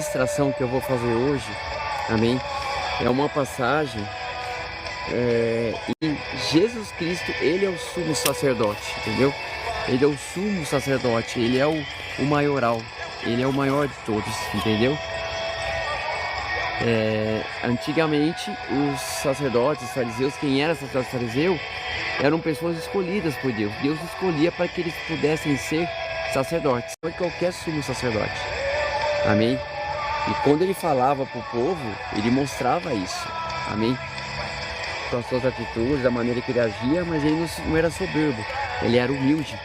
A ilustração que eu vou fazer hoje, amém, é uma passagem em Jesus Cristo. Ele é o sumo sacerdote, entendeu? Ele é o sumo sacerdote, ele é o maioral, ele é o maior de todos, entendeu? Antigamente os sacerdotes, os fariseus, quem era sacerdote fariseu, eram pessoas escolhidas por Deus. Deus escolhia para que eles pudessem ser sacerdotes, não qualquer sumo sacerdote, amém? E quando ele falava para o povo, ele mostrava isso, amém? Com as suas atitudes, da maneira que ele agia, mas ele não era soberbo, ele era humilde.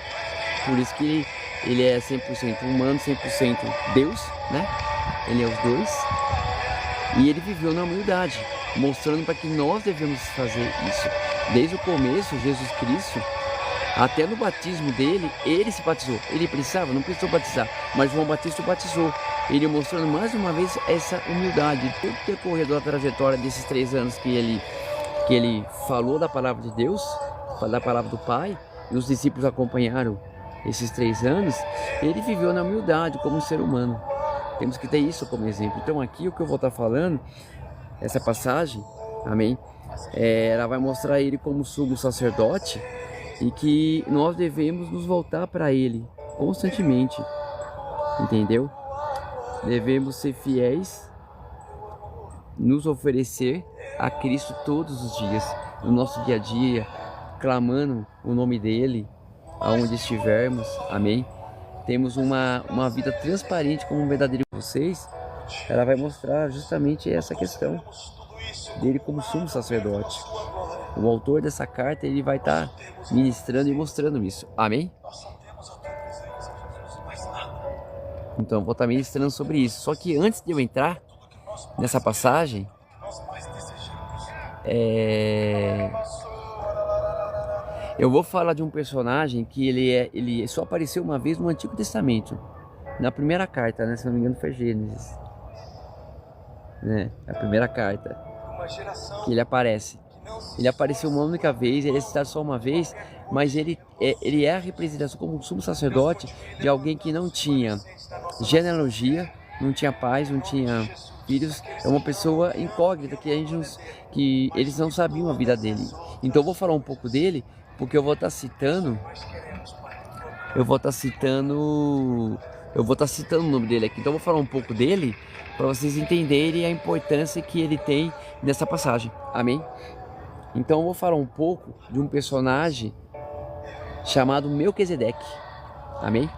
Por isso que ele é 100% humano, 100% Deus, né? Ele é os dois. E ele viveu na humildade, mostrando para que nós devemos fazer isso. Desde o começo, Jesus Cristo, até no batismo dele, ele se batizou. Ele precisava, não precisou batizar, mas João Batista o batizou. Ele mostrando mais uma vez essa humildade. Todo o decorrer da trajetória desses 3 anos que ele falou da palavra de Deus, da palavra do Pai, e os discípulos acompanharam esses 3 anos, ele viveu na humildade como um ser humano. Temos que ter isso como exemplo. Então aqui o que eu vou estar falando, essa passagem, amém, ela vai mostrar ele como sumo sacerdote e que nós devemos nos voltar para ele constantemente, entendeu? Devemos ser fiéis, nos oferecer a Cristo todos os dias, no nosso dia a dia, clamando o nome dele, aonde estivermos, amém? Temos uma vida transparente como um verdadeiro vocês. Ela vai mostrar justamente essa questão dele como sumo sacerdote. O autor dessa carta, ele vai estar ministrando e mostrando isso, amém? Então, eu vou estar ministrando sobre isso. Só que antes de eu entrar nessa passagem, eu vou falar de um personagem que ele só apareceu uma vez no Antigo Testamento, na primeira carta, né? Se não me engano foi Gênesis, né? A primeira carta que ele aparece. Ele apareceu uma única vez, ele é citado só uma vez, mas ele é a representação como sumo sacerdote de alguém que não tinha genealogia, não tinha pais, não tinha filhos. É uma pessoa incógnita que eles não sabiam a vida dele. Então eu vou falar um pouco dele, porque eu vou estar citando o nome dele aqui. Então eu vou falar um pouco dele para vocês entenderem a importância que ele tem nessa passagem, amém? Então eu vou falar um pouco de um personagem chamado Melquisedeque, amém?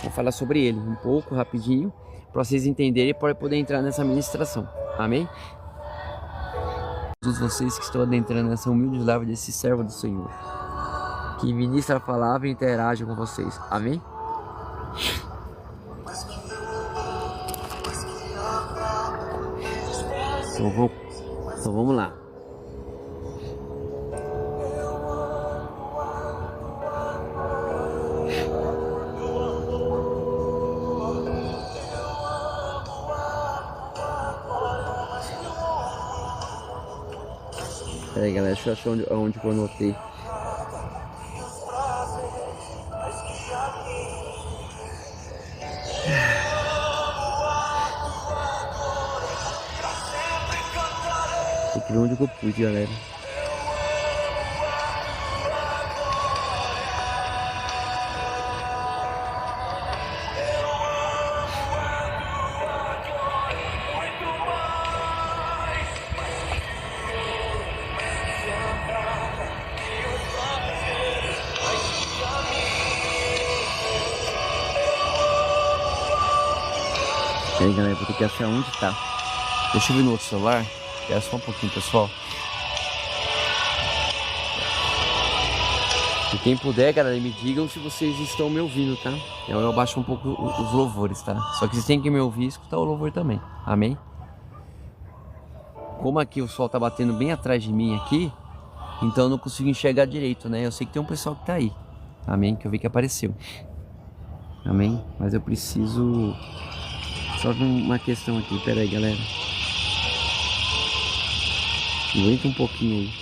Vou falar sobre ele um pouco, rapidinho, para vocês entenderem e para poder entrar nessa ministração, amém? Todos vocês que estão adentrando nessa humilde live desse servo do Senhor, que ministra a palavra e interage com vocês, amém? Então vamos lá. Pera aí, galera, deixa eu achar onde eu anotei. Tem que ver onde eu pus, galera. Aí, galera, vou ter que achar onde tá. Deixa eu ver no outro celular. Espera só um pouquinho, pessoal. E quem puder, galera, me digam se vocês estão me ouvindo, tá? Eu abaixo um pouco os louvores, tá? Só que vocês têm que me ouvir e escutar o louvor também, amém? Como aqui o sol tá batendo bem atrás de mim aqui, então eu não consigo enxergar direito, né? Eu sei que tem um pessoal que tá aí, amém? Que eu vi que apareceu, amém? Mas eu preciso... Só uma questão aqui, pera aí, galera. Aguenta um pouquinho aí.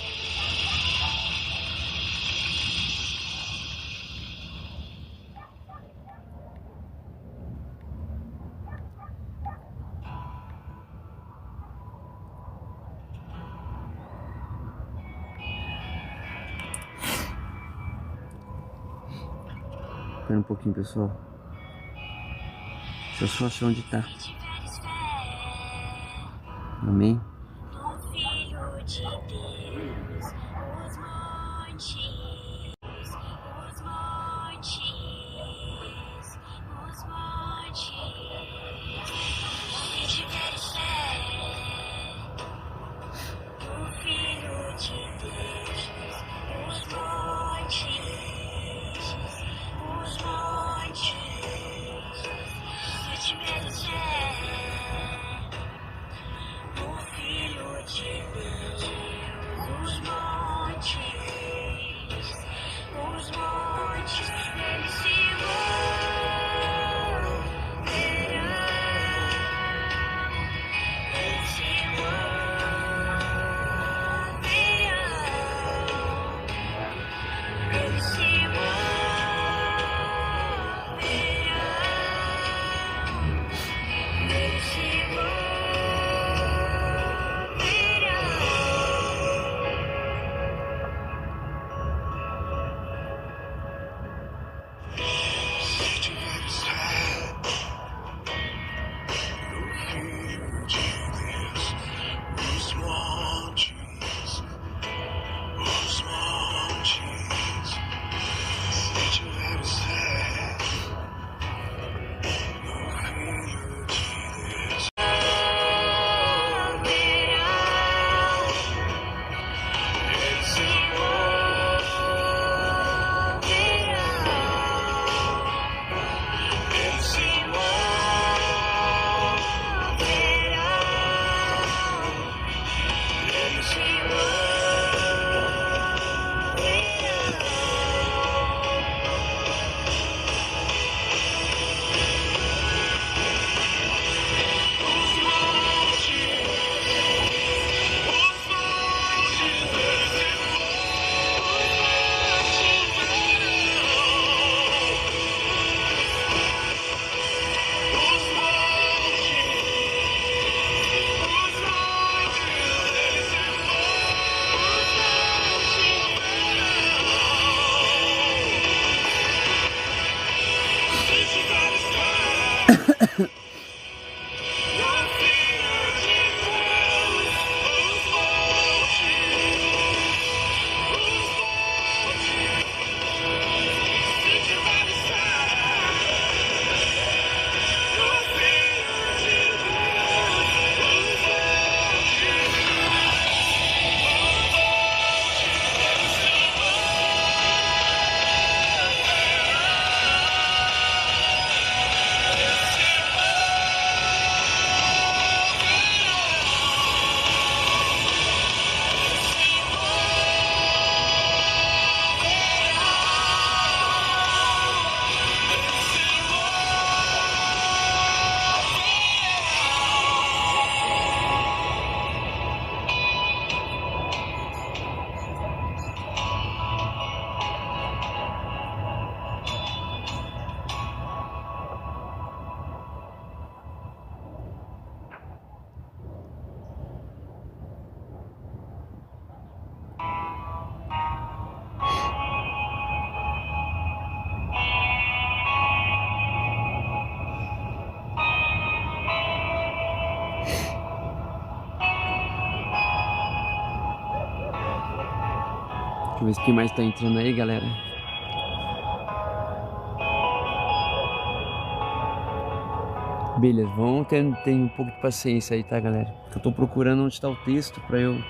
Espera um pouquinho, pessoal. Deixa eu só achar onde tá. Amém. Filho de Deus, os montes, os montes, os montes. Se tiveres fé no Filho de Deus, os montes, os montes. Se tiveres fé no Filho de Deus, os montes, eles se moverão, eles se moverão, eles se moverão, eles se moverão. Deixa eu ver se quem mais tá entrando aí, galera. Beleza, vamos ter um pouco de paciência aí, tá, galera? Eu tô procurando onde tá o texto pra eu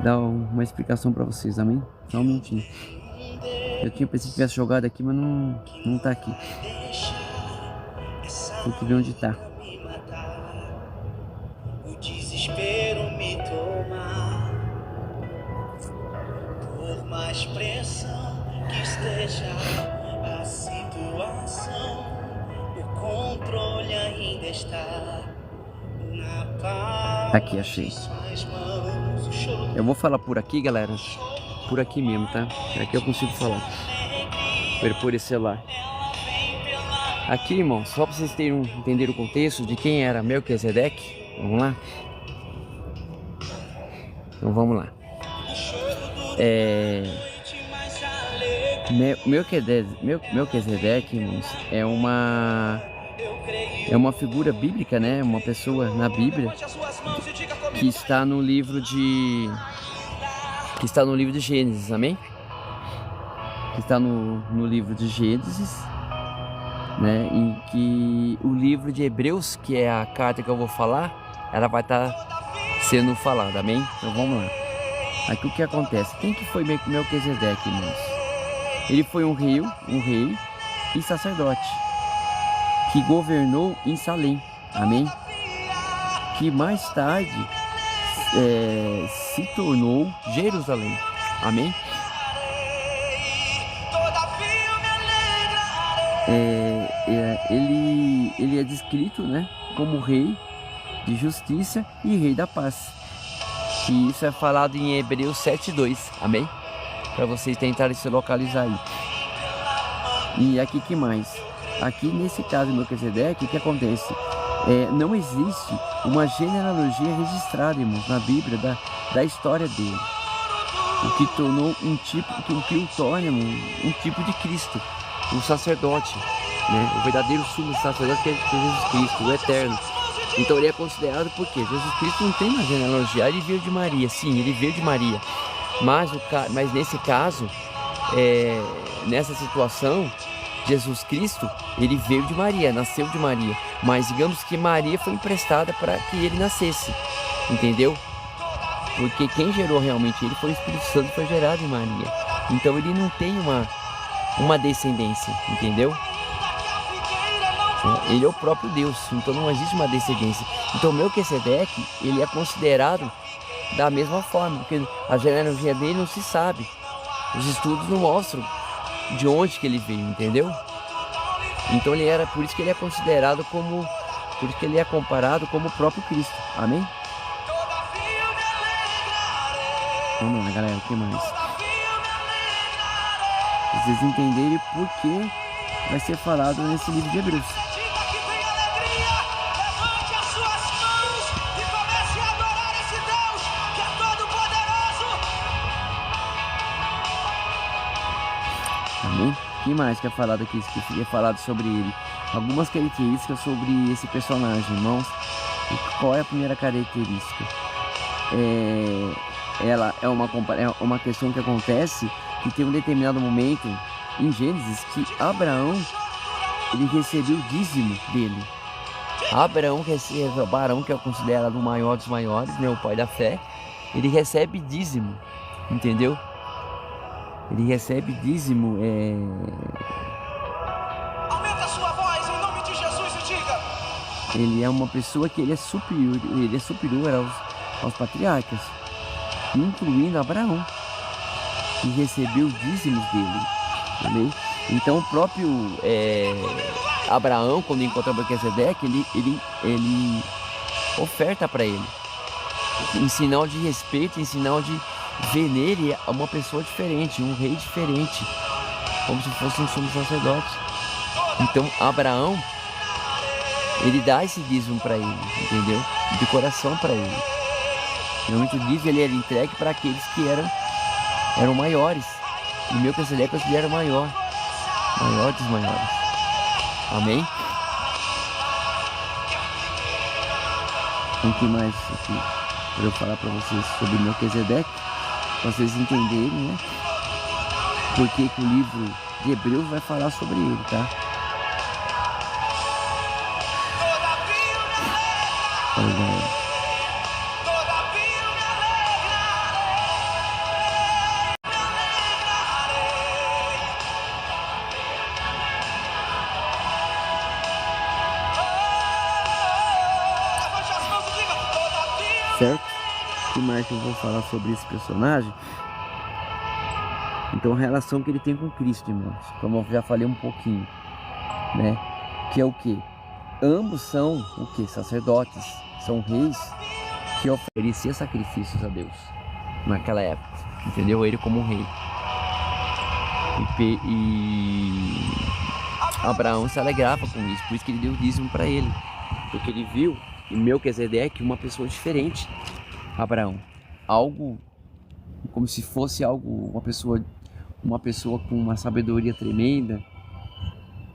dar uma explicação pra vocês, amém? Só um minutinho. Eu tinha pensado que tivesse jogado aqui, mas não tá aqui. Tem que ver onde tá. O desespero me toma, por mais pressão que esteja a situação, o controle ainda está na palma. Aqui, achei. Eu vou falar por aqui, galera. Por aqui mesmo, tá? Aqui eu consigo falar. Por esse celular. Aqui, irmão, só pra vocês entenderem o contexto de quem era Melquisedeque. Vamos lá? Então vamos lá. Melquisedeque, irmãos, é uma figura bíblica, né? Uma pessoa na Bíblia que está no livro de Gênesis, amém? Que está no livro de Gênesis, né? Em que o livro de Hebreus, que é a carta que eu vou falar, ela vai estar sendo falada, amém? Então vamos lá. Aqui o que acontece? Quem que foi Melquisedeque, irmãos? Ele foi um rei e sacerdote que governou em Salém, amém? Que mais tarde se tornou Jerusalém, amém? Ele é descrito, né, como rei de justiça e rei da paz. E isso é falado em Hebreus 7:2, amém? Para vocês tentarem se localizar aí. E aqui que mais? Aqui nesse caso de Melquisedeque, o que acontece? Não existe uma genealogia registrada, irmãos, na Bíblia da história dele. O que tornou o que o torna um tipo de Cristo, um sacerdote, né? O verdadeiro sumo sacerdote que é Jesus Cristo, o eterno. Então ele é considerado porque Jesus Cristo não tem uma genealogia. Ele veio de Maria, sim, ele veio de Maria. Mas nesse caso, nessa situação, Jesus Cristo, ele veio de Maria, nasceu de Maria. Mas digamos que Maria foi emprestada para que ele nascesse, entendeu? Porque quem gerou realmente ele foi o Espírito Santo, foi gerado em Maria. Então ele não tem uma descendência, entendeu? Ele é o próprio Deus, então não existe uma descendência. Então Melquisedeque, ele é considerado da mesma forma, porque a genealogia dele não se sabe. Os estudos não mostram de onde que ele veio, entendeu? Então por isso que ele é considerado como, por isso que ele é comparado como o próprio Cristo, amém? Vamos lá, galera, o que mais? Pra vocês entenderem por que vai ser falado nesse livro de Hebreus. Amém? O que mais que é falado aqui? Que é falado sobre ele? Algumas características sobre esse personagem, irmãos. E qual é a primeira característica? Ela é uma questão que acontece que tem um determinado momento em Gênesis que Abraão, ele recebeu o dízimo dele. Abraão, que é considerado o maior dos maiores, né, o pai da fé, ele recebe dízimo, entendeu? Ele recebe dízimo. Aumenta a sua voz em nome de Jesus e diga. Ele é uma pessoa que ele é superior aos patriarcas, incluindo Abraão, que recebeu dízimos dele, amém? Então o próprio Abraão, quando encontra Melquisedeque, ele oferta para ele, em sinal de respeito, em sinal de ver nele uma pessoa diferente, um rei diferente, como se fosse um sumo sacerdote. Então Abraão, ele dá esse dízimo para ele, entendeu? De coração para ele. Normalmente o dízimo ele era entregue para aqueles que eram maiores. E Melquisedeque ele era o maior dos maiores. Amém? O que mais aqui para eu falar para vocês sobre Melquisedeque, para vocês entenderem, né? Porque que o livro de Hebreus vai falar sobre ele, tá? Olha, galera. Certo? O que mais que eu vou falar sobre esse personagem? Então a relação que ele tem com Cristo, irmãos, como eu já falei um pouquinho, né? Que é o que? Ambos são o que? Sacerdotes, são reis que ofereciam sacrifícios a Deus naquela época, entendeu? Ele como um rei. E Abraão se alegrava com isso, por isso que ele deu o dízimo para ele, porque ele viu em Melquisedeque uma pessoa diferente. Abraão, algo como se fosse uma pessoa uma pessoa com uma sabedoria tremenda,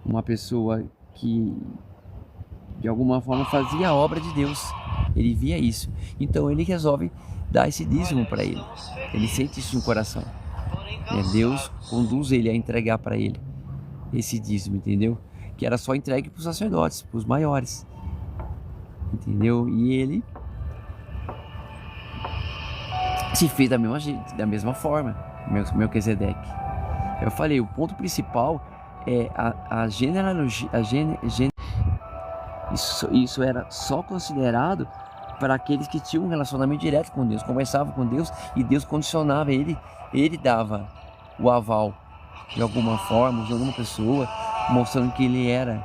uma pessoa que de alguma forma fazia a obra de Deus. Ele via isso, então ele resolve dar esse dízimo para ele. Ele sente isso no coração. Deus conduz ele a entregar para ele esse dízimo, entendeu? Que era só entregue para os sacerdotes, para os maiores, entendeu? E ele se fez da mesma forma, Melquisedeque. Eu falei, o ponto principal é a genealogia. Isso era só considerado para aqueles que tinham um relacionamento direto com Deus, conversavam com Deus e Deus condicionava ele dava o aval de alguma forma, usando uma pessoa, mostrando que ele era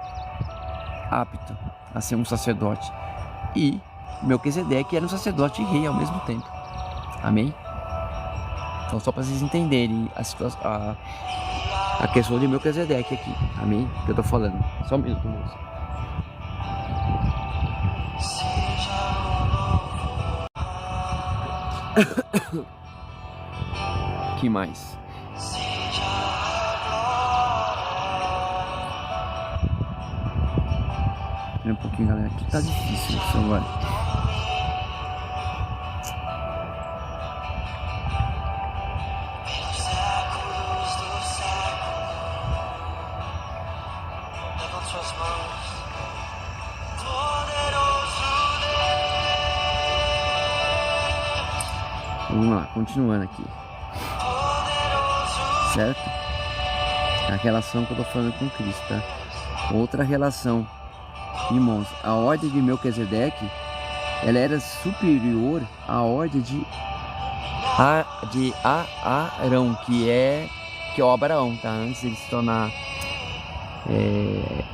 apto a ser um sacerdote. E Melquisedeque era um sacerdote e rei ao mesmo tempo. Amém? Então, só para vocês entenderem a questão de Melquisedeque aqui. Amém? Que eu tô falando. Só um minuto, moço. Que mais? Um pouquinho, galera. Aqui tá difícil isso agora. Vamos lá, continuando aqui. Certo? A relação que eu tô falando com Cristo, tá? Outra relação, irmãos, a ordem de Melquisedeque, ela era superior à ordem de Arão, que é o Abraão, tá? Antes de ele se tornar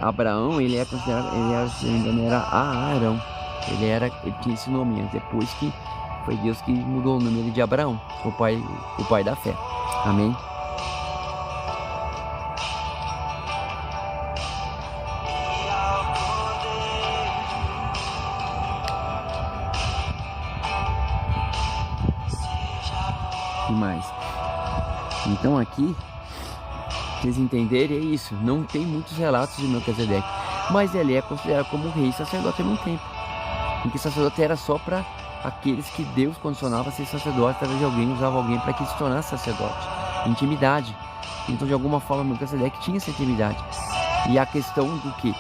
Abraão, ele é considerado, se não me engano, era Arão. Ele tinha esse nome antes, depois que foi Deus que mudou o nome dele de Abraão, o pai da fé. Amém? E mais. Então aqui, pra vocês entenderem, é isso. Não tem muitos relatos de Melquisedeque, mas ele é considerado como rei e sacerdote ao mesmo tempo. Porque sacerdote era só para aqueles que Deus condicionava a ser sacerdote através de alguém, usava alguém para que se tornasse sacerdote. Intimidade. Então, de alguma forma, Melquisedeque tinha essa intimidade. E a questão do que?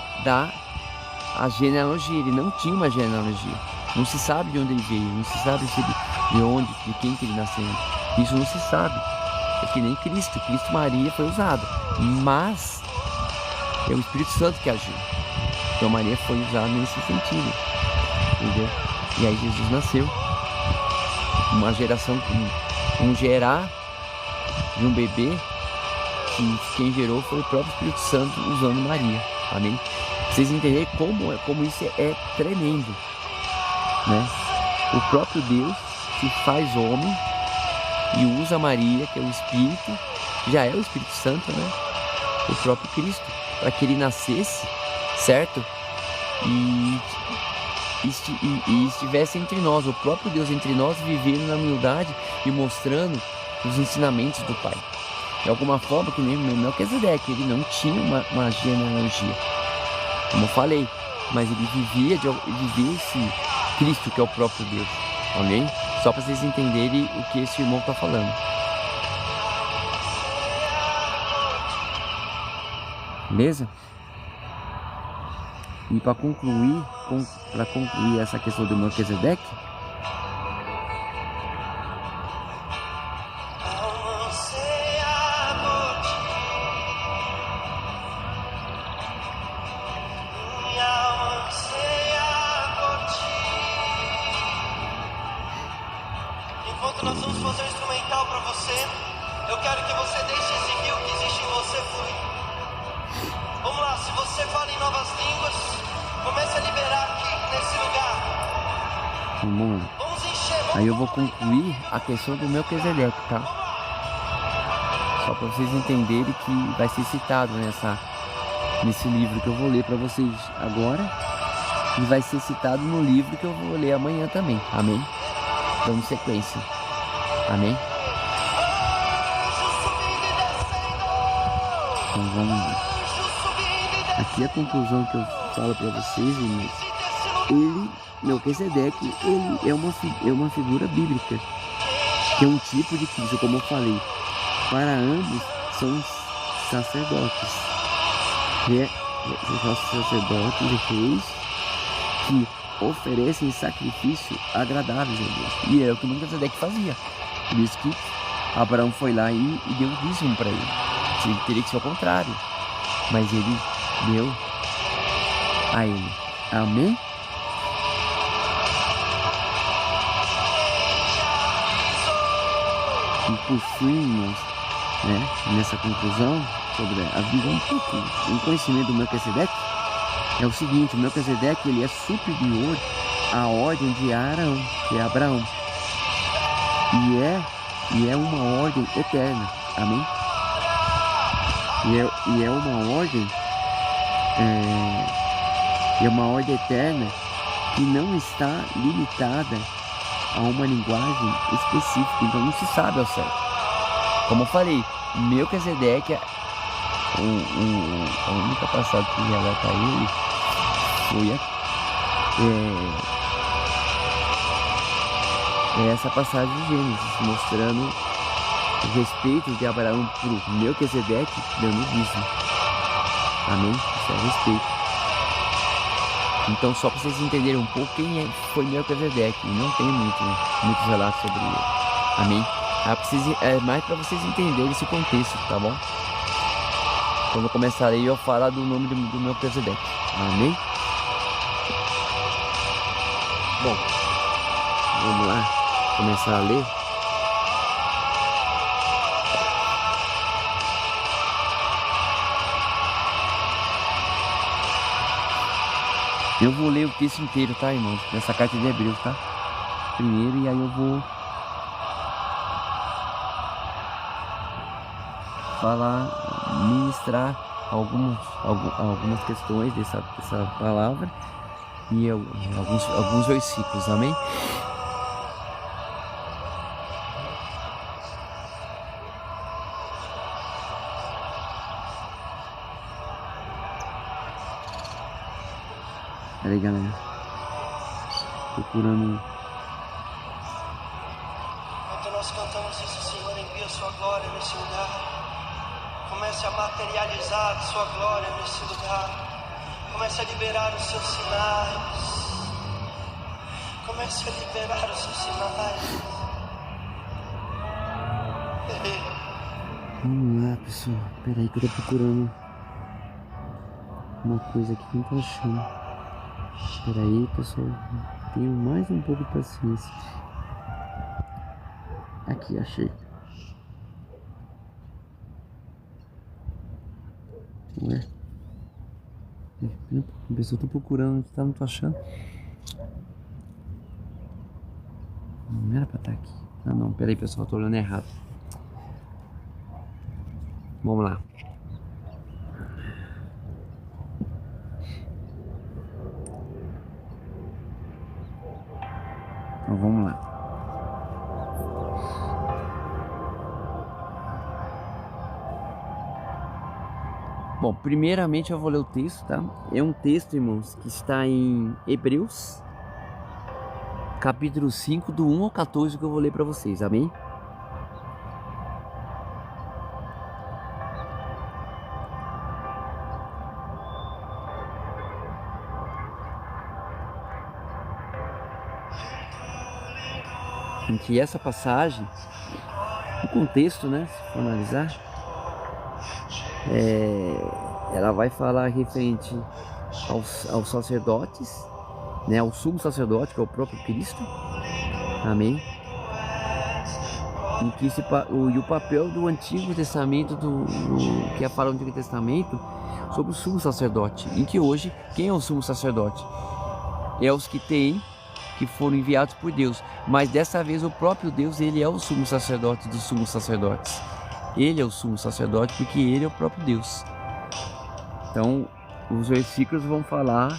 A genealogia. Ele não tinha uma genealogia. Não se sabe de onde ele veio, não se sabe de quem que ele nasceu. Isso não se sabe. É que nem Cristo. Maria foi usada, mas é o Espírito Santo que agiu. Então Maria foi usada nesse sentido, entendeu? E aí Jesus nasceu. Uma geração, um gerar de um bebê, que quem gerou foi o próprio Espírito Santo usando Maria. Amém? Vocês entenderem como isso é tremendo, né? O próprio Deus se faz homem e usa Maria, que é o Espírito, já é o Espírito Santo, né? O próprio Cristo, para que ele nascesse, certo? E estivesse entre nós, o próprio Deus entre nós, vivendo na humildade e mostrando os ensinamentos do Pai. De alguma forma, que nem Melquisedeque, ele não tinha uma genealogia, como eu falei, mas ele vivia esse Cristo, que é o próprio Deus. Amém? Só para vocês entenderem o que esse irmão está falando. Beleza? E para concluir essa questão do Melquisedeque, enquanto nós vamos fazer um instrumental para você, eu quero que você deixe esse rio que existe em você fluir. Vamos lá, se você fala em novas línguas, comece a liberar aqui nesse lugar. Vamos encher. Aí eu vou concluir a questão do Melquisedeque, tá? Só para vocês entenderem que vai ser citado nesse livro que eu vou ler para vocês agora, e vai ser citado no livro que eu vou ler amanhã também. Amém? Então, em sequência. Amém? Então vamos lá. Aqui a conclusão que eu falo para vocês, irmãos, Melquisedeque, ele é uma figura bíblica, que é um tipo de Cristo, como eu falei. Para ambos são sacerdotes, são sacerdotes e reis que oferecem sacrifício agradáveis a Deus. E é o que Melquisedeque fazia. Por isso que Abraão foi lá e deu o dízimo para ele. Teria que ser o contrário, mas ele deu a ele. Amém? E por fim, irmãos, né, nessa conclusão sobre a vida, um conhecimento do Melquisedeque é o seguinte: o Melquisedeque, ele é superior à ordem de Arão, que é Abraão, e é uma ordem eterna. Amém? E é uma ordem eterna que não está limitada a uma linguagem específica, então não se sabe ao certo. Como eu falei, Melquisedeque, a única passagem que relata ele foi essa passagem de Gênesis, mostrando o respeito de Abraão por Melquisedeque dando dízimo. Amém? Isso é respeito. Então, só para vocês entenderem um pouco quem foi Melquisedeque, não tem muitos relatos sobre ele. Amém? É mais para vocês entenderem esse contexto, tá bom? Quando eu começarei eu falar do nome do Melquisedeque. Amém? Bom, vamos lá começar a ler. Eu vou ler o texto inteiro, tá, irmãos? Nessa carta de Hebreus, tá? Primeiro, e aí eu vou ministrar algumas questões dessa palavra e alguns versículos, amém? Peraí, galera, procurando. Enquanto nós cantamos isso, Senhor, envia sua glória nesse lugar. Comece a materializar a sua glória nesse lugar. Comece a liberar os seus sinais. Comece a liberar os seus sinais. Vamos lá, pessoal. Peraí que eu tô procurando uma coisa aqui que não tô achando. Peraí, pessoal, tenho mais um pouco de paciência. Aqui, achei. Ué, pessoal, tô procurando, tá? Não tô achando. Não era pra estar aqui. Ah, não, peraí, pessoal, tô olhando errado. Vamos lá. Então vamos lá. Bom, primeiramente eu vou ler o texto, tá? É um texto, irmãos, que está em Hebreus, capítulo 5, do 1 ao 14, que eu vou ler para vocês, amém? Em que essa passagem, o contexto, né, se for analisar, ela vai falar referente aos sacerdotes, né, ao sumo sacerdote, que é o próprio Cristo, amém? E o papel do Antigo Testamento, que fala do Antigo Testamento, sobre o sumo sacerdote, em que hoje, quem é o sumo sacerdote? É os que foram enviados por Deus, mas dessa vez o próprio Deus, ele é o sumo sacerdote dos sumos sacerdotes. Ele é o sumo sacerdote porque ele é o próprio Deus. Então, os versículos vão falar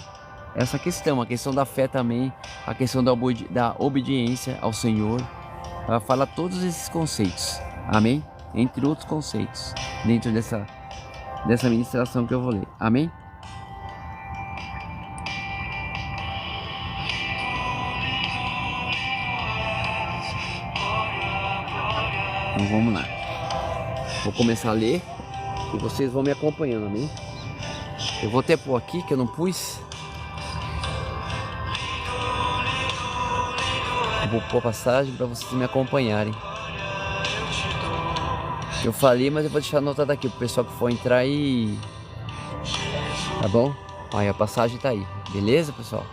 essa questão, a questão da fé também, a questão da obediência ao Senhor. Ela fala todos esses conceitos, amém? Entre outros conceitos, dentro dessa ministração que eu vou ler. Amém? Então vamos lá. Vou começar a ler e vocês vão me acompanhando, amém? Eu vou até pôr aqui que eu não pus. Eu vou pôr a passagem para vocês me acompanharem. Eu falei, mas eu vou deixar anotado aqui pro pessoal que for entrar e... Tá bom? Aí a passagem tá aí. Beleza, pessoal?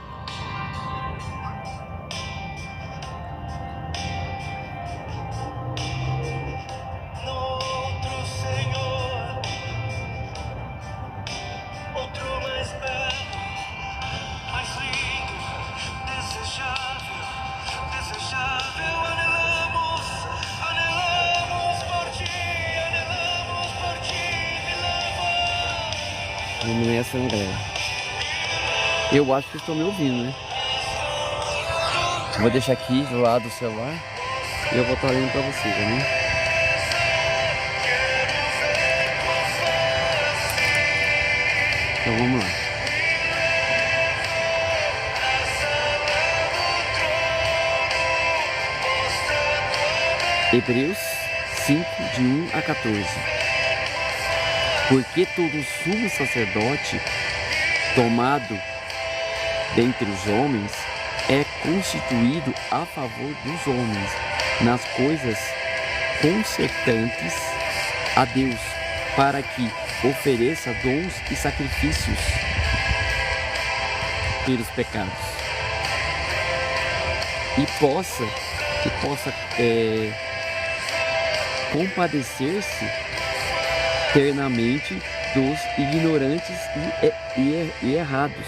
Vamos nessa, galera. Eu acho que estão me ouvindo, né? Vou deixar aqui do lado do celular e eu vou estar lendo pra vocês, né? Então vamos lá. Hebreus 5, de 1 a 14. Porque todo sumo sacerdote tomado dentre os homens é constituído a favor dos homens nas coisas concertantes a Deus, para que ofereça dons e sacrifícios pelos pecados e possa compadecer-se eternamente dos ignorantes e errados,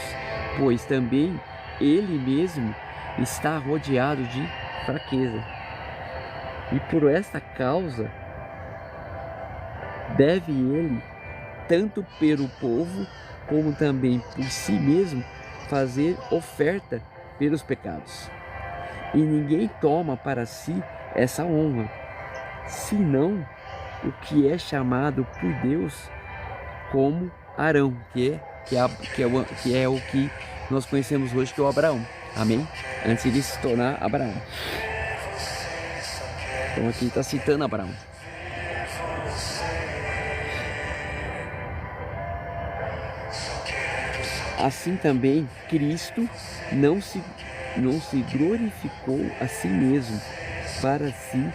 pois também ele mesmo está rodeado de fraqueza. E por esta causa deve ele, tanto pelo povo como também por si mesmo, fazer oferta pelos pecados. E ninguém toma para si essa honra, senão o que é chamado por Deus como Arão, que é o que nós conhecemos hoje, que é o Abraão. Amém? Antes de se tornar Abraão. Então aqui está citando Abraão. Assim também Cristo não se glorificou a si mesmo para si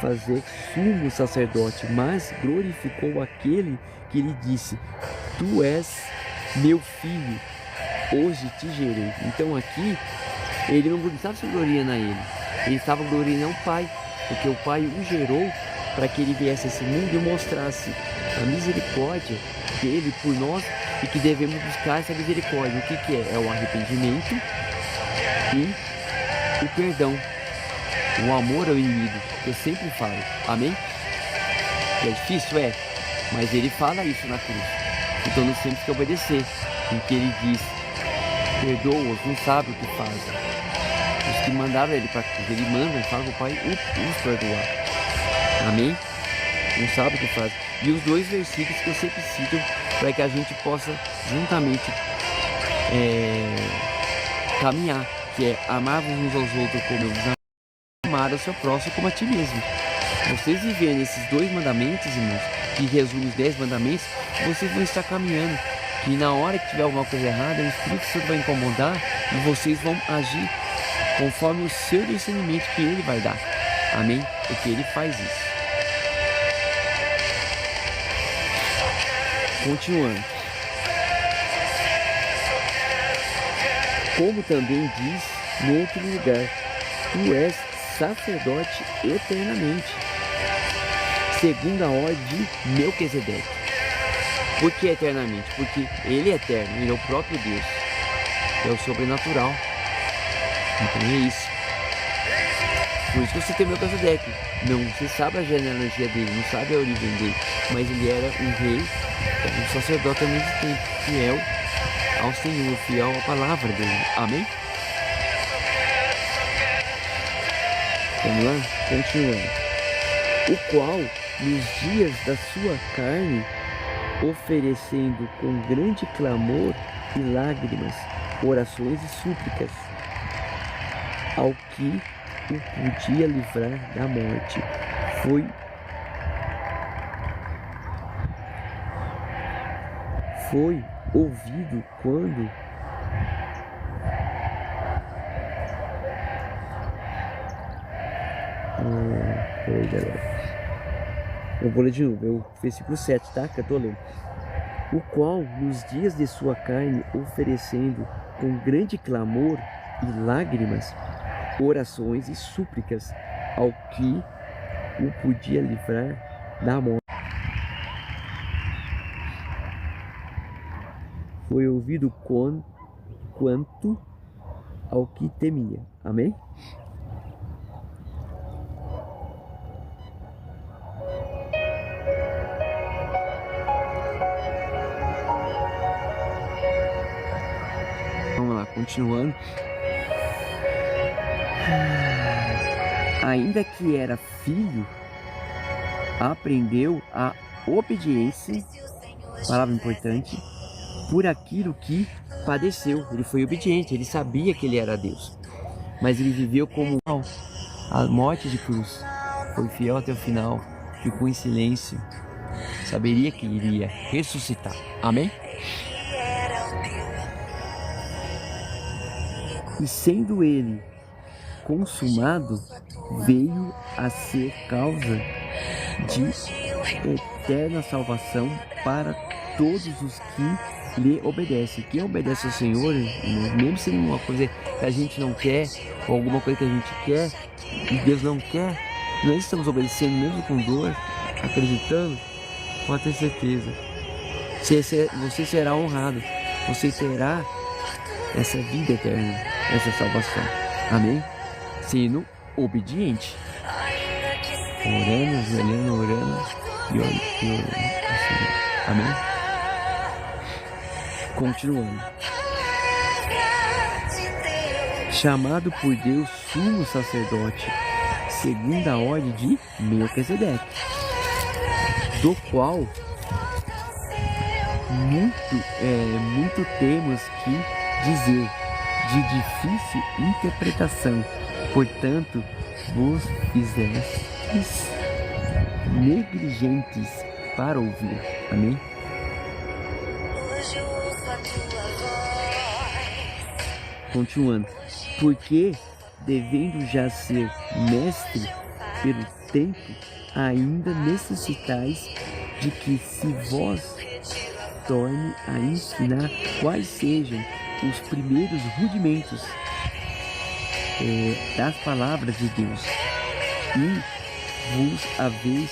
fazer sumo sacerdote, mas glorificou aquele que lhe disse: Tu és meu filho, hoje te gerei. Então aqui ele não estava se gloriando a ele estava gloriando ao Pai, porque o Pai o gerou para que ele viesse a esse mundo e mostrasse a misericórdia dele por nós e que devemos buscar essa misericórdia. O que é? É o arrependimento e o perdão, o amor ao inimigo, que eu sempre falo. Amém? É difícil? É, mas ele fala isso na cruz. Então nós temos que obedecer, porque ele diz: perdoa-os, não sabe o que fazem. Os que mandaram ele para a cruz, ele manda e fala para o Pai os perdoar. Amém? Não sabe o que faz. E os dois versículos que eu sempre cito para que a gente possa juntamente caminhar, que é amar-vos uns aos outros como eu vos amo, amar o seu próximo como a ti mesmo. Vocês viverem esses dois mandamentos, irmãos, que resumem os 10 mandamentos, vocês vão estar caminhando. Que na hora que tiver alguma coisa errada, o Espírito Santo vai incomodar e vocês vão agir conforme o seu discernimento que ele vai dar. Amém? Porque ele faz isso. Continuando. Como também diz no outro lugar: Tu és sacerdote eternamente, segundo a ordem de Melquisedeque. Por que eternamente? Porque ele é eterno, ele é o próprio Deus, é o sobrenatural. Então é isso. Por isso que você tem o Melquisedeque. Não, você sabe a genealogia dele, não sabe a origem dele, mas ele era um rei, um sacerdote ao mesmo tempo, fiel ao Senhor, fiel à palavra dele. Amém? Vamos lá? Continuando. O qual, nos dias da sua carne, oferecendo com grande clamor e lágrimas, orações e súplicas ao que o podia livrar da morte. Foi ouvido quando peraí, galera. Eu vou ler de novo, é o versículo 7, tá? Que eu tô lendo. O qual, nos dias de sua carne, oferecendo com grande clamor e lágrimas, orações e súplicas ao que o podia livrar da morte, foi ouvido quanto ao que temia. Amém? Vamos lá, continuando. Ainda que era filho, aprendeu a obediência, palavra importante, por aquilo que padeceu. Ele foi obediente, ele sabia que ele era Deus, mas ele viveu como a morte de cruz. Foi fiel até o final, ficou em silêncio, saberia que iria ressuscitar. Amém? E sendo ele consumado, veio a ser causa de eterna salvação para todos os que lhe obedecem. Quem obedece ao Senhor, mesmo sendo uma coisa que a gente não quer, ou alguma coisa que a gente quer e Deus não quer, nós estamos obedecendo mesmo com dor, acreditando, pode ter certeza, você será honrado, você terá essa vida eterna, essa salvação. Amém? Sendo obediente, orando, ajoelhando, orando e orando. Assim. Amém? Continuando. Chamado por Deus sumo sacerdote, segundo a ordem de Melquisedeque, do qual muito temos que dizer, de difícil interpretação, portanto vos fizestes negligentes para ouvir. Amém? Continuando. Porque, devendo já ser mestre pelo tempo, ainda necessitais de que se vos torne a ensinar quais sejam os primeiros rudimentos das palavras de Deus, e vos haveis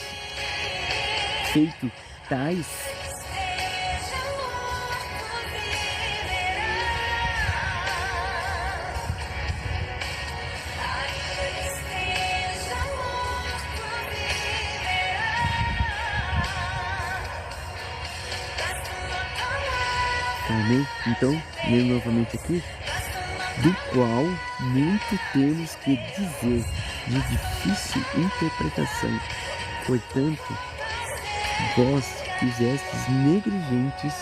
feito tais Amém? Então, lendo novamente aqui, do qual muito temos que dizer, de difícil interpretação, portanto vós fizestes negligentes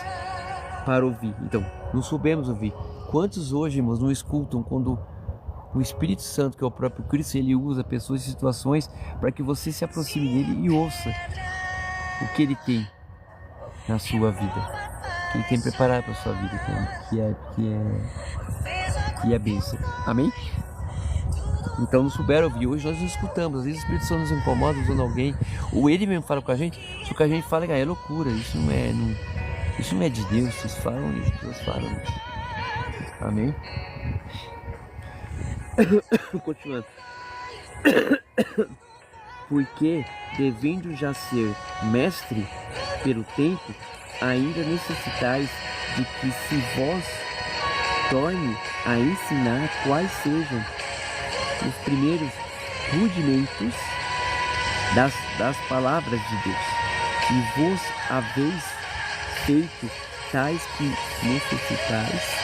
para ouvir. Então, não soubemos ouvir. Quantos hoje, irmãos, não escutam quando o Espírito Santo, que é o próprio Cristo, ele usa pessoas e situações para que você se aproxime dele e ouça o que ele tem na sua vida, que ele tem preparado para a sua vida, que é bênção. Amém? Então não souberam ouvir. Hoje nós não escutamos. Às vezes o Espírito Santo nos incomoda usando alguém, ou ele mesmo fala com a gente, só que a gente fala que é loucura, isso não é de Deus, vocês falam isso, pessoas falam isso. Amém? Continuando. Porque, devendo já ser mestre pelo tempo, ainda necessitais de que se vos torne a ensinar quais sejam os primeiros rudimentos das palavras de Deus, e vos haveis feito tais que necessitais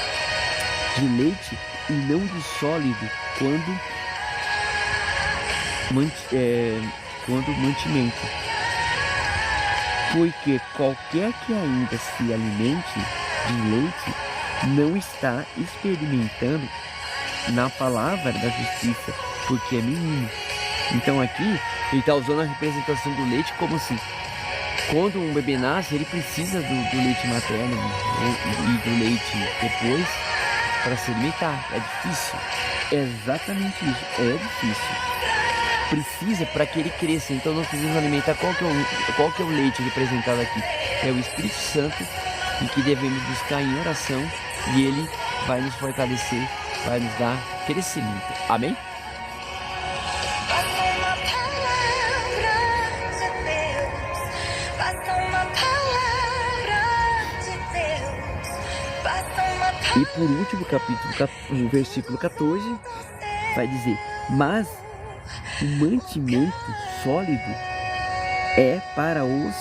de leite e não de sólido, quando mantimento, Porque qualquer que ainda se alimente de leite não está experimentando na palavra da justiça, porque é menino. Então aqui ele está usando a representação do leite como se quando um bebê nasce ele precisa do leite materno e do leite depois para se alimentar. É difícil. É exatamente isso. É difícil. Precisa para que ele cresça. Então nós precisamos alimentar. Qual que é o leite representado aqui? É o Espírito Santo, e que devemos buscar em oração, e ele vai nos fortalecer, vai nos dar crescimento. Amém? E por último, no versículo 14, vai dizer: mas o mantimento sólido é para os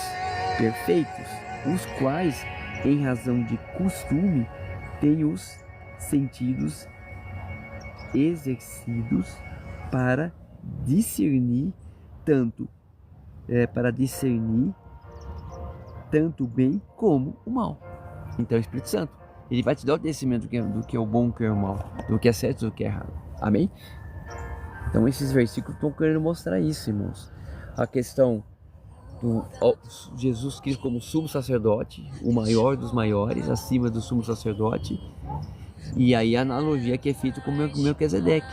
perfeitos, os quais, em razão de costume, têm os sentidos exercidos para discernir tanto o bem como o mal. Então o Espírito Santo, ele vai te dar o conhecimento do que é o bom, do que é o mal, do que é certo e do que é errado. Amém? Então esses versículos estão querendo mostrar isso, irmãos. A questão do Jesus Cristo como sumo sacerdote, o maior dos maiores, acima do sumo sacerdote. E aí a analogia que é feita com o Melquisedeque.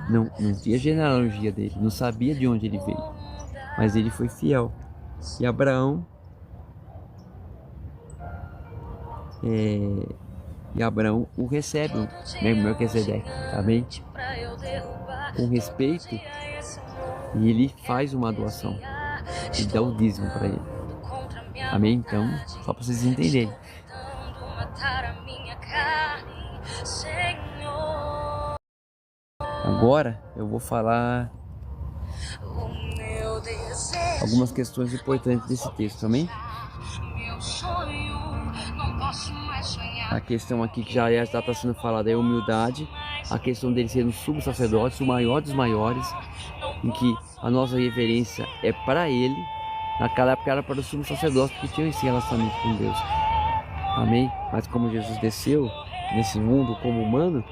Não tinha genealogia dele, não sabia de onde ele veio, mas ele foi fiel. E Abraão o recebe, né, Melquisedeque, amém? Com respeito, e ele faz uma doação e dá o dízimo para ele, amém? Então, só para vocês entenderem. Agora eu vou falar algumas questões importantes desse texto, amém? A questão aqui que já está sendo falada é a humildade, a questão dele ser um sumo sacerdote, o maior dos maiores, em que a nossa reverência é para ele. Naquela época era para o sumo sacerdote, que tinha esse relacionamento com Deus, amém? Mas como Jesus desceu nesse mundo como humano,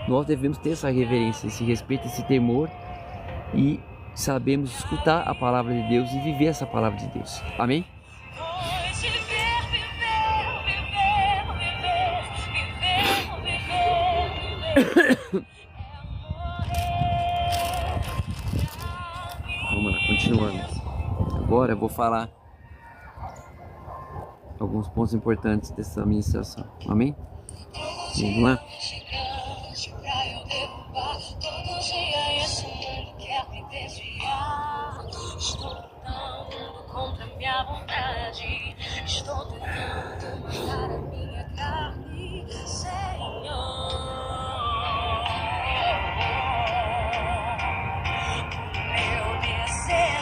nós devemos ter essa reverência, esse respeito, esse temor, e sabemos escutar a palavra de Deus e viver essa palavra de Deus, amém? Vamos lá, continuando. Agora eu vou falar alguns pontos importantes dessa ministração, amém? Vamos lá?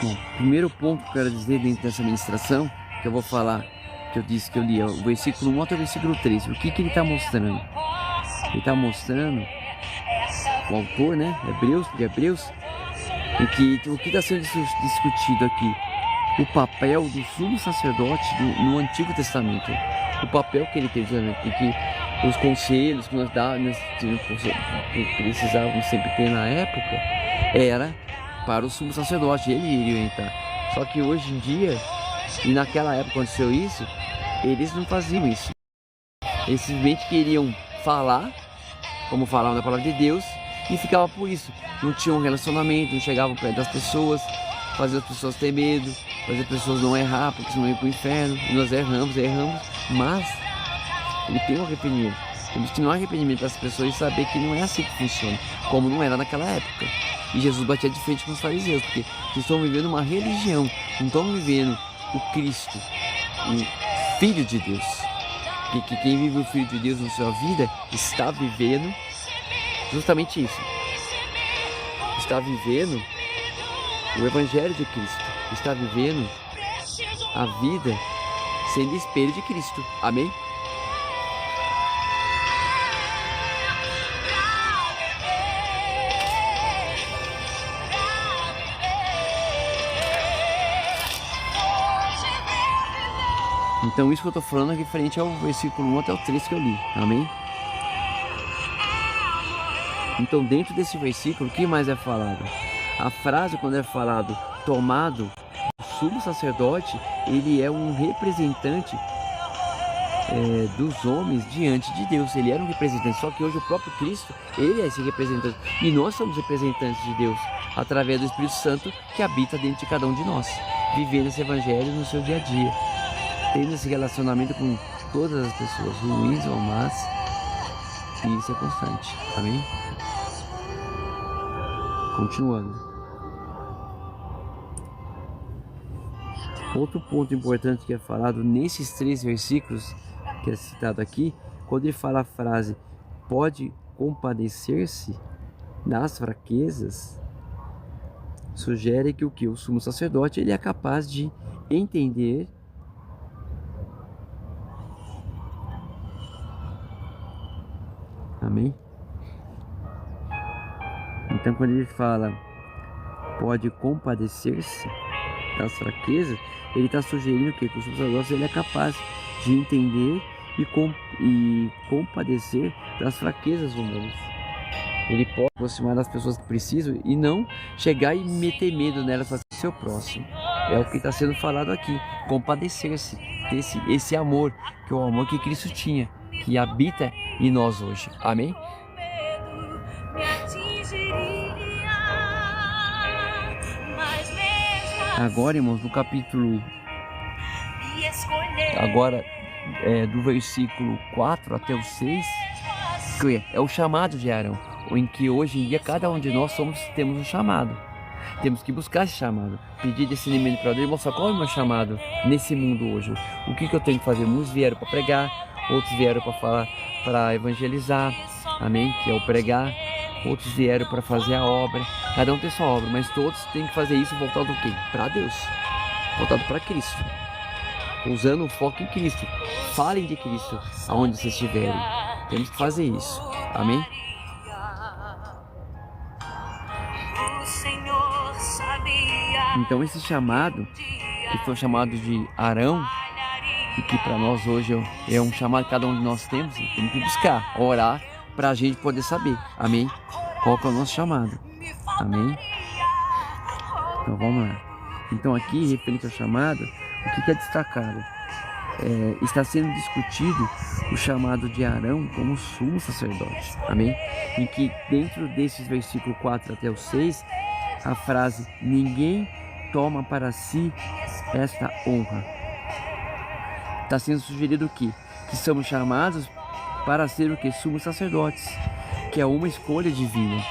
Bom, primeiro ponto que eu quero dizer dentro dessa ministração, que eu vou falar, que eu disse que eu li, o versículo 1 até o versículo 3. O que ele está mostrando? Ele está mostrando, o autor, né, de Hebreus, em que o que está sendo discutido aqui? O papel do sumo sacerdote no Antigo Testamento. O papel que ele teve, que os conselhos que nós precisávamos sempre ter na época, era para o sumo sacerdote, ele iria entrar. Só que hoje em dia, e naquela época aconteceu isso, eles não faziam isso. Eles simplesmente queriam falar, como falavam da palavra de Deus, e ficava por isso. Não tinham um relacionamento, não chegavam perto das pessoas, faziam as pessoas ter medo, faziam as pessoas não errar, porque senão iam para o inferno. E nós erramos, mas ele tem um arrependimento. Temos que ter um arrependimento das pessoas e saber que não é assim que funciona, como não era naquela época. E Jesus batia de frente com os fariseus, porque eles estão vivendo uma religião, não estão vivendo o Cristo, o Filho de Deus. Que quem vive o Filho de Deus na sua vida está vivendo justamente isso. Está vivendo o Evangelho de Cristo. Está vivendo a vida sendo espelho de Cristo. Amém? Então isso que eu estou falando é referente ao versículo 1 até o 3 que eu li, amém? Então dentro desse versículo, o que mais é falado? A frase quando é falado tomado, o sumo sacerdote, ele é um representante dos homens diante de Deus. Ele era um representante, só que hoje o próprio Cristo, ele é esse representante. E nós somos representantes de Deus, através do Espírito Santo que habita dentro de cada um de nós, vivendo esse evangelho no seu dia a dia, tendo esse relacionamento com todas as pessoas, ruins ou más, e isso é constante, amém? Continuando. Outro ponto importante que é falado nesses 3 versículos que é citado aqui, quando ele fala a frase pode compadecer-se das fraquezas, sugere que o sumo sacerdote ele é capaz de entender amém? Então quando ele fala pode compadecer-se das fraquezas, ele está sugerindo que o sumo sacerdote ele é capaz de entender e compadecer das fraquezas humanas. Ele pode aproximar das pessoas que precisam e não chegar e meter medo nelas para ser seu próximo. É o que está sendo falado aqui, compadecer-se esse amor, que é o amor que Cristo tinha, que habita em nós hoje, amém? Agora, irmãos, no capítulo do versículo 4 até o 6, que é o chamado de Arão, em que hoje em dia cada um de nós temos um chamado. Temos que buscar esse chamado, pedir discernimento para Deus e mostrar qual é o meu chamado nesse mundo hoje. O que eu tenho que fazer? Uns vieram para pregar, outros vieram para falar, para evangelizar, amém? Que é o pregar. Outros vieram para fazer a obra. Cada um tem sua obra, mas todos têm que fazer isso voltado ao quê? Para Deus, voltado para Cristo, usando o foco em Cristo. Falem de Cristo aonde vocês estiverem. Temos que fazer isso, amém? Então esse chamado, que foi o chamado de Arão, e que para nós hoje é um chamado que cada um de nós temos que buscar, orar, para a gente poder saber, amém? Qual que é o nosso chamado, amém? Então vamos lá. Então aqui, referente ao chamado, o que é destacado? Está sendo discutido o chamado de Arão como sumo sacerdote, amém? Em que dentro desses versículos 4 até o 6, a frase, ninguém toma para si esta honra. Está sendo sugerido o quê? Que somos chamados para ser o que? Sumos sacerdotes, que é uma escolha divina.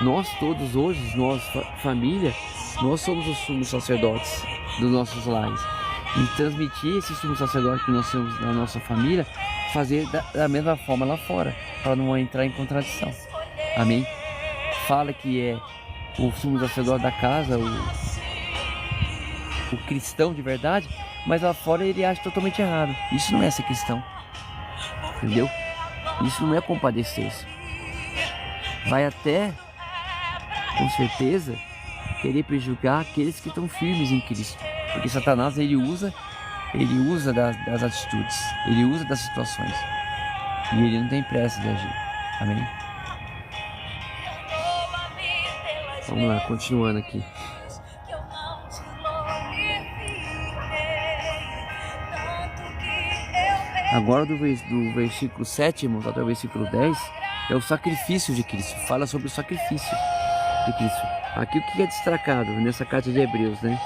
Nós todos hoje, nós família, nós somos os sumos sacerdotes dos nossos lares. E transmitir esse sumo sacerdote que nós temos na nossa família, fazer da mesma forma lá fora, para não entrar em contradição. Amém? Fala que é o sumo sacerdote da casa, o cristão de verdade, mas lá fora ele acha totalmente errado. Isso não é ser cristão, entendeu? Isso não é compadecer-se. Vai até, com certeza, querer prejudicar aqueles que estão firmes em Cristo. Porque Satanás, ele usa das atitudes, ele usa das situações. E ele não tem pressa de agir. Amém? Vamos lá, continuando aqui. Agora do versículo 7 até o versículo 10 é o sacrifício de Cristo. Fala sobre o sacrifício de Cristo. Aqui o que é destacado nessa carta de Hebreus, né?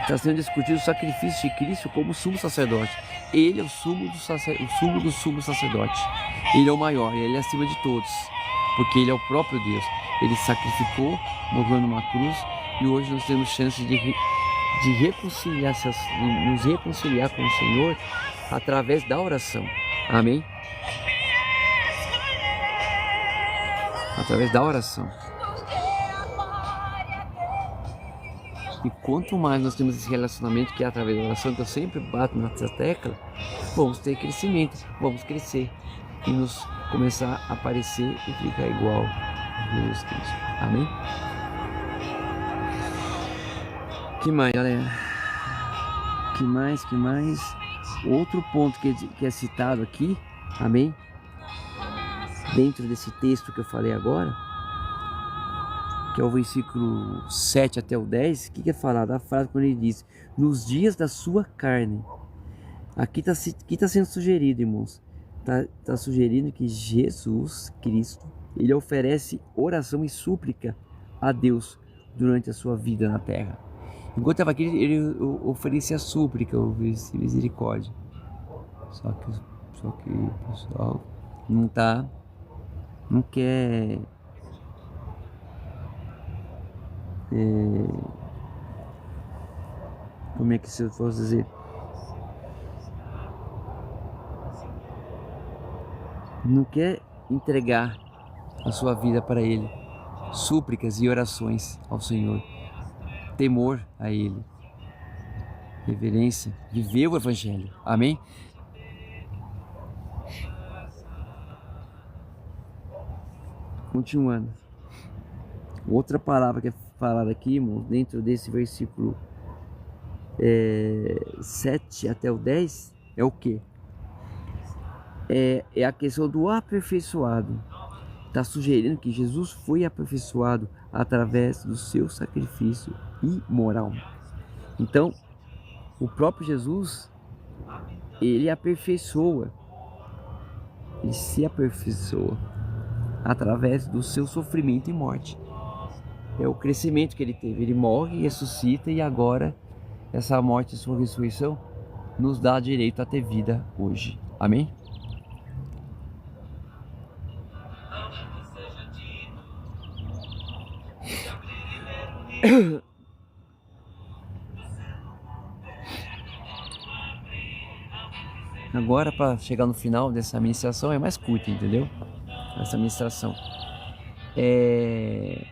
Está sendo discutido o sacrifício de Cristo como sumo sacerdote. Ele é o sumo do sumo sacerdote. Ele é o maior, ele é acima de todos, porque ele é o próprio Deus. Ele sacrificou, morreu numa cruz, e hoje nós temos chance de nos reconciliar com o Senhor através da oração. Amém? Através da oração. E quanto mais nós temos esse relacionamento que é através da oração, que eu sempre bato nessa tecla, vamos ter crescimento, vamos crescer e nos começar a aparecer e ficar igual a Jesus Cristo. Amém? Que mais, galera? Que mais? Outro ponto que é citado aqui, amém? Dentro desse texto que eu falei agora, que é o versículo 7 até o 10, o que é falado? A frase quando ele diz, nos dias da sua carne. Aqui tá sendo sugerido, irmãos. Tá sugerindo que Jesus Cristo, ele oferece oração e súplica a Deus durante a sua vida na terra. Enquanto estava aqui, ele oferecia súplica, oferecia misericórdia. Só que o pessoal não quer como é que se eu posso dizer? Não quer entregar a sua vida para Ele. Súplicas e orações ao Senhor. Temor a Ele. Reverência. Viver o Evangelho. Amém? Continuando. Outra palavra que é falada aqui, irmão, dentro desse versículo 7 até o 10, é o que? É a questão do aperfeiçoado. Está sugerindo que Jesus foi aperfeiçoado através do seu sacrifício imoral. Então, o próprio Jesus, ele aperfeiçoa, ele se aperfeiçoa através do seu sofrimento e morte. É o crescimento que ele teve. Ele morre, ressuscita e agora essa morte e sua ressurreição nos dá direito a ter vida hoje. Amém? Agora, para chegar no final dessa ministração, é mais curta, entendeu? Essa ministração é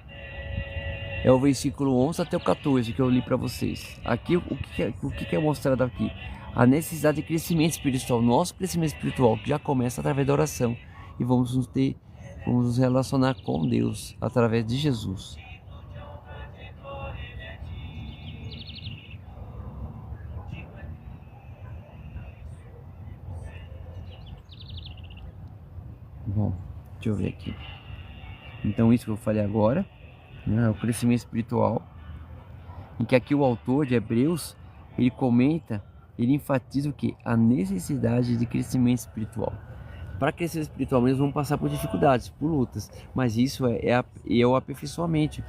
o versículo 11 até o 14 que eu li para vocês. Aqui, o que é mostrado aqui? A necessidade de crescimento espiritual, nosso crescimento espiritual, que já começa através da oração. E vamos nos relacionar com Deus através de Jesus. Bom, deixa eu ver aqui. Então isso que eu falei agora, né, é o crescimento espiritual, em que aqui o autor de Hebreus, ele comenta, ele enfatiza o que? A necessidade de crescimento espiritual. Para crescer espiritualmente, nós vamos passar por dificuldades, por lutas, mas isso é o aperfeiçoamento.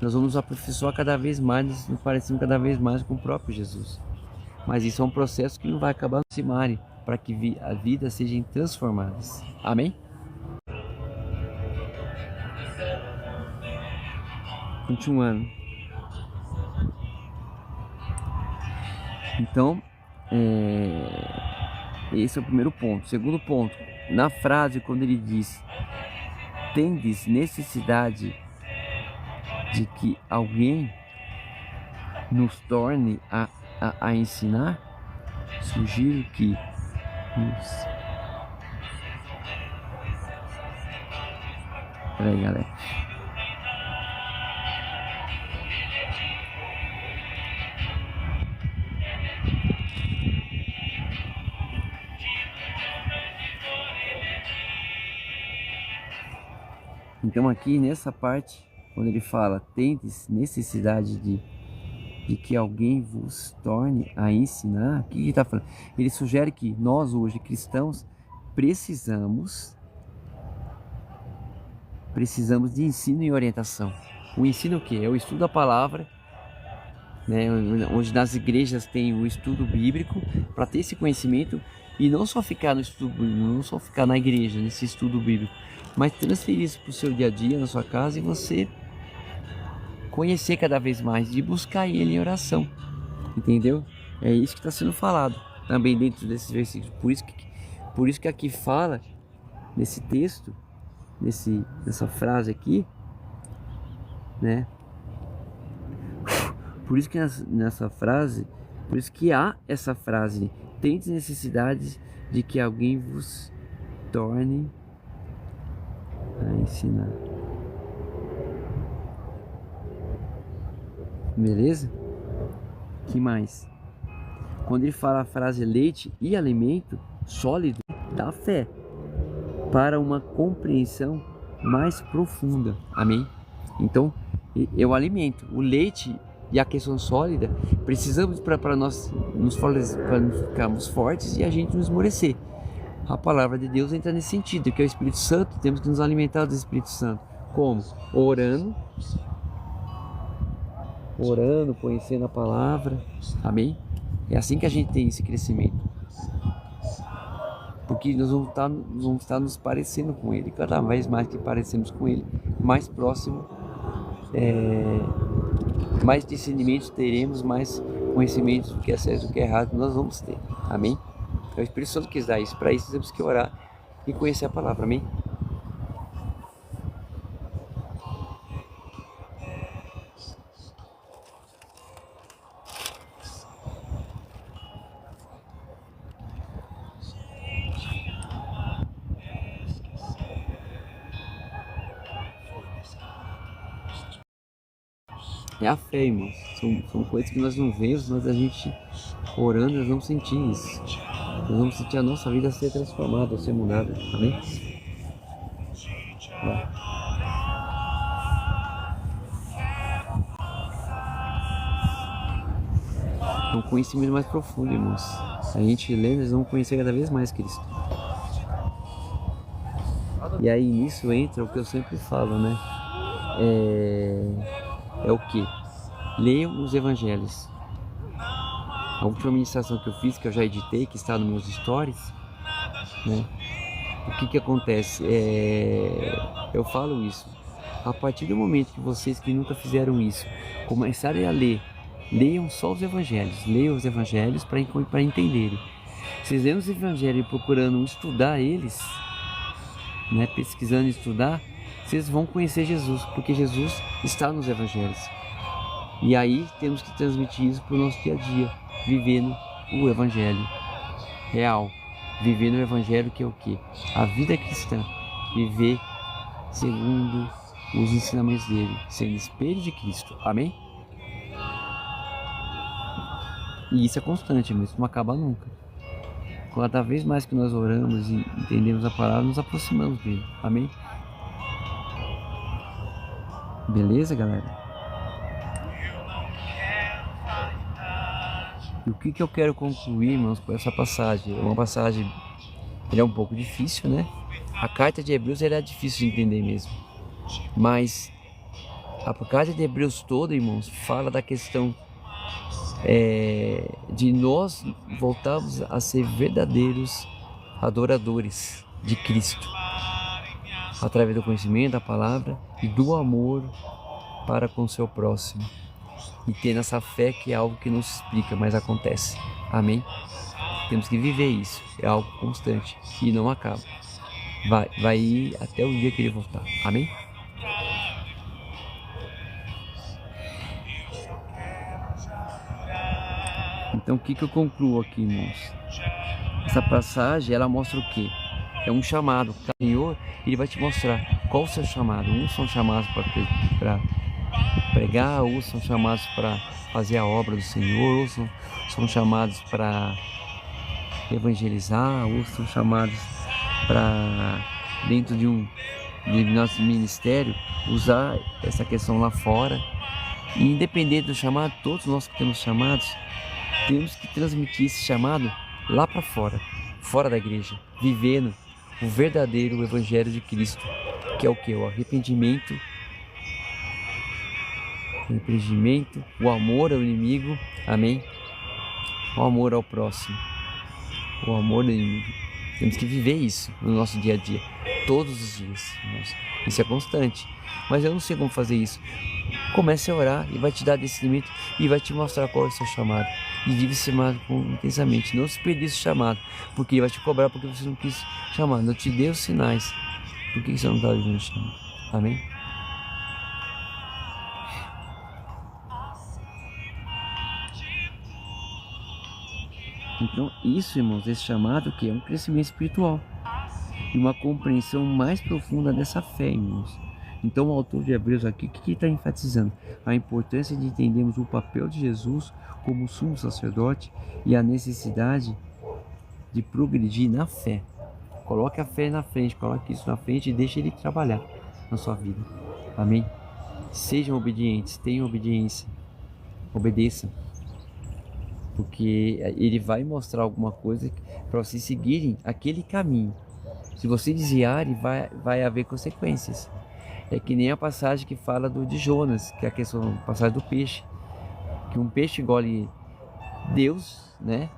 Nós vamos nos aperfeiçoar cada vez mais, nos parecendo cada vez mais com o próprio Jesus. Mas isso é um processo que não vai acabar no Simari, para que a vida sejam transformadas. Amém? Continuando. Então, esse é o primeiro ponto. Segundo ponto, na frase quando ele diz: tendes necessidade de que alguém nos torne a ensinar, sugiro que Peraí, galera. Então aqui nessa parte, quando ele fala, tendes necessidade de que alguém vos torne a ensinar, o que ele está falando? Ele sugere que nós hoje, cristãos, precisamos de ensino e orientação. O ensino o que? É o estudo da palavra, né? Hoje nas igrejas tem o estudo bíblico, para ter esse conhecimento e não só ficar no estudo bíblico, não só ficar na igreja, nesse estudo bíblico, mas transferir isso para o seu dia a dia, na sua casa, e você conhecer cada vez mais e buscar Ele em oração, entendeu? É isso que está sendo falado também dentro desses versículos. Por isso que aqui fala, nesse texto, nessa frase aqui, né? Por isso que nessa frase, por isso que há essa frase: tendes necessidade de que alguém vos torne a ensinar. Beleza? Que mais? quando ele fala a frase leite e alimento sólido da fé, para uma compreensão mais profunda. Amém? Então, é o alimento, o leite e a questão sólida, precisamos para nós ficarmos fortes e a gente não esmorecer. A palavra de Deus entra nesse sentido, que é o Espírito Santo. Temos que nos alimentar do Espírito Santo. Como? Orando, conhecendo a palavra. Amém? É assim que a gente tem esse crescimento. Porque nós vamos estar nos parecendo com Ele. Cada vez mais que parecemos com Ele, mais próximo, mais discernimento teremos, mais conhecimento do que é certo e do que é errado nós vamos ter. Amém? É o Espírito Santo que quis dar isso. Para isso temos que orar e conhecer a palavra. Amém? É a fé, irmãos. São coisas que nós não vemos, mas a gente orando, nós vamos sentir isso. Nós vamos sentir a nossa vida ser transformada, ser mudada. Amém? É um conhecimento mais profundo, irmãos. A gente lê, nós vamos conhecer cada vez mais Cristo. E aí nisso entra o que eu sempre falo, né? É o que? Leiam os evangelhos. A última ministração que eu fiz, que eu já editei, que está nos meus stories, né? O que acontece? Eu falo isso. A partir do momento que vocês que nunca fizeram isso começarem a ler, leiam só os evangelhos. Leiam os evangelhos para entenderem. Vocês lendo os evangelhos e procurando estudar eles, né? Pesquisando e estudar, vocês vão conhecer Jesus, porque Jesus está nos evangelhos. E aí temos que transmitir isso para o nosso dia a dia, vivendo o evangelho real, vivendo o evangelho que é o quê? A vida cristã, viver segundo os ensinamentos dele, sendo espelho de Cristo. Amém? E isso é constante, mas isso não acaba nunca. Cada vez mais que nós oramos e entendemos a palavra, nos aproximamos dele. Amém? Beleza, galera? E o que eu quero concluir, irmãos, com essa passagem? É uma passagem, é um pouco difícil, né? A carta de Hebreus era difícil de entender mesmo. Mas a carta de Hebreus toda, irmãos, fala da questão de nós voltarmos a ser verdadeiros adoradores de Cristo, através do conhecimento da palavra e do amor para com o seu próximo, e ter essa fé que é algo que não se explica, mas acontece. Amém? Temos que viver isso, é algo constante e não acaba, vai ir até o dia que ele voltar. Amém? Então o que eu concluo aqui, irmãos? Essa passagem, ela mostra o quê? É um chamado. O Senhor, ele vai te mostrar qual o seu chamado. Uns são chamados para pregar, outros são chamados para fazer a obra do Senhor, outros são chamados para evangelizar, outros são chamados para, dentro de nosso ministério, usar essa questão lá fora. E independente do chamado, todos nós que temos chamados, temos que transmitir esse chamado lá para fora da igreja, vivendo o verdadeiro evangelho de Cristo, que é o que? O arrependimento, o amor ao inimigo, amém? O amor ao próximo, o amor ao inimigo. Temos que viver isso no nosso dia a dia, todos os dias. Isso é constante, mas eu não sei como fazer isso. Comece a orar e vai te dar discernimento e vai te mostrar qual é o seu chamado. E vive esse chamado intensamente. Não se perder esse chamado, porque ele vai te cobrar porque você não quis chamar. Não te dê os sinais. Por que você não está vivendo o chamado? Amém? Então, isso, irmãos, esse chamado que é um crescimento espiritual e uma compreensão mais profunda dessa fé, irmãos. Então o autor de Hebreus aqui, o que ele está enfatizando? A importância de entendermos o papel de Jesus como sumo sacerdote e a necessidade de progredir na fé. Coloque a fé na frente, coloque isso na frente e deixe ele trabalhar na sua vida. Amém? Sejam obedientes, tenham obediência, obedeçam, porque ele vai mostrar alguma coisa para vocês seguirem aquele caminho. Se vocês desviarem, vai haver consequências. É que nem a passagem que fala de Jonas, que é a passagem do peixe, que um peixe engole Deus, né?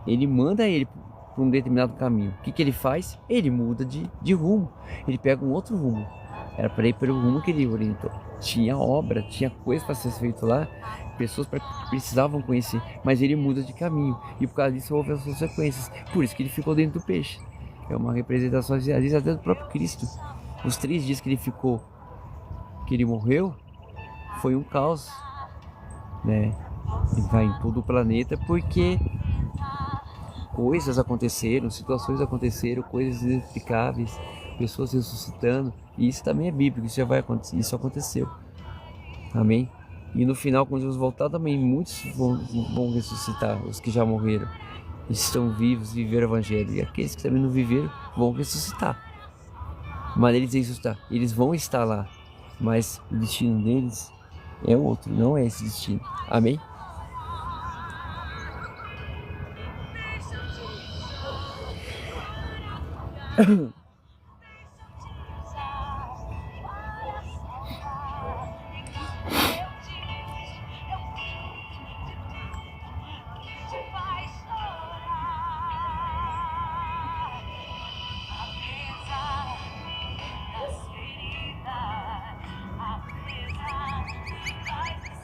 Ele manda ele para um determinado caminho. O que ele faz? Ele muda de rumo, ele pega um outro rumo. Era para ir pelo rumo que ele orientou. Tinha obra, tinha coisa para ser feito lá, pessoas precisavam conhecer, mas ele muda de caminho e por causa disso houve as consequências. Por isso que ele ficou dentro do peixe. É uma representação, às vezes, até do próprio Cristo. Os 3 dias que ele ficou, que ele morreu, foi um caos, né? Ele vai em todo o planeta porque coisas aconteceram, situações aconteceram, coisas inexplicáveis, pessoas ressuscitando, e isso também é bíblico, isso já vai acontecer, isso aconteceu. Amém? E no final, quando Jesus voltar, também muitos vão ressuscitar, os que já morreram, estão vivos, viveram o evangelho, e aqueles que também não viveram vão ressuscitar. Mas eles vão estar lá, mas o destino deles é outro, não é esse destino. Amém?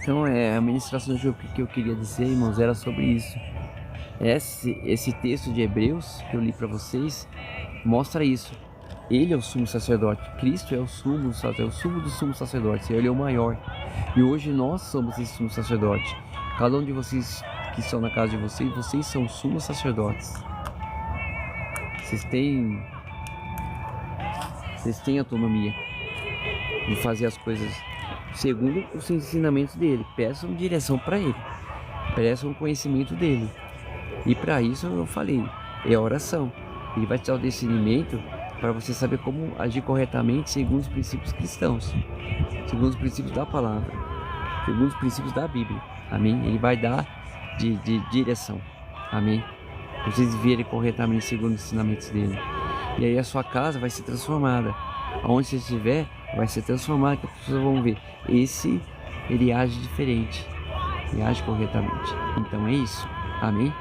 Então a ministração que eu queria dizer, irmãos, era sobre isso. Esse texto de Hebreus que eu li para vocês mostra isso. Ele é o sumo sacerdote, Cristo é o sumo dos sumos sacerdotes, ele é o maior. E hoje nós somos esse sumo sacerdote. Cada um de vocês que estão na casa de vocês são sumos sacerdotes. Vocês têm autonomia de fazer as coisas segundo os ensinamentos dele. Peçam direção para ele, peçam conhecimento dele. E para isso eu falei, é oração. Ele vai te dar o discernimento para você saber como agir corretamente segundo os princípios cristãos, segundo os princípios da palavra, segundo os princípios da Bíblia. Amém? Ele vai dar de direção. Amém? Para vocês viverem corretamente segundo os ensinamentos dele. E aí a sua casa vai ser transformada. Aonde você estiver, vai ser transformado, que as pessoas vão ver. Ele age diferente, ele age corretamente. Então é isso. Amém?